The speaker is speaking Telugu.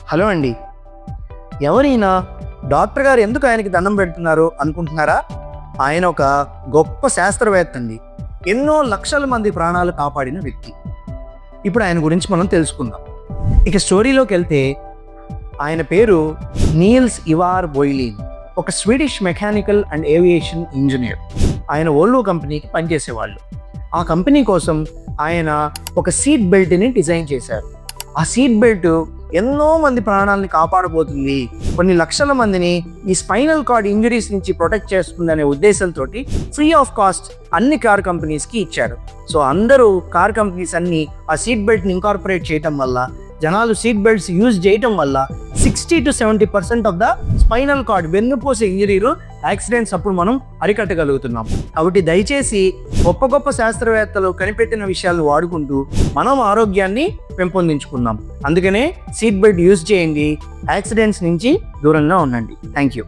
హలో అండి. ఎవరైనా డాక్టర్ గారు ఎందుకు ఆయనకి దండం పెడుతున్నారు అనుకుంటున్నారా? ఆయన ఒక గొప్ప శాస్త్రవేత్త అండి. ఎన్నో లక్షల మంది ప్రాణాలు కాపాడిన వ్యక్తి. ఇప్పుడు ఆయన గురించి మనం తెలుసుకుందాం. ఇక స్టోరీలోకి వెళ్తే, ఆయన పేరు నీల్స్ ఇవార్ బోయిలీన్. ఒక Swedish mechanical and aviation engineer. ఆయన వోల్వో కంపెనీకి పనిచేసేవాళ్ళు. ఆ కంపెనీ కోసం ఆయన ఒక సీట్ బెల్ట్ని డిజైన్ చేశారు. ఆ సీట్ బెల్ట్ ఎన్నో మంది ప్రాణాలని కాపాడబోతుంది, కొన్ని లక్షల మందిని ఈ స్పైనల్ కార్డ్ ఇంజరీస్ నుంచి ప్రొటెక్ట్ చేస్తుందనే ఉద్దేశంతో ఫ్రీ ఆఫ్ కాస్ట్ అన్ని కార్ కంపెనీస్కి ఇచ్చారు. సో అందరూ కార్ కంపెనీస్ అన్ని ఆ సీట్ బెల్ట్ని ఇంకార్పొరేట్ చేయటం వల్ల, జనాలు సీట్ బెల్ట్స్ యూజ్ చేయటం వల్ల 60 to 70% of the spinal cord వెన్నుపోసే ఇంజరీలు యాక్సిడెంట్స్ అప్పుడు మనం అరికట్టగలుగుతున్నాం. కాబట్టి దయచేసి గొప్ప గొప్ప శాస్త్రవేత్తలు కనిపెట్టిన విషయాలను వాడుకుంటూ మనం ఆరోగ్యాన్ని పెంపొందించుకుందాం. అందుకనే సీట్ బెల్ట్ యూజ్ చేయండి, యాక్సిడెంట్స్ నుంచి దూరంగా ఉండండి. Thank you.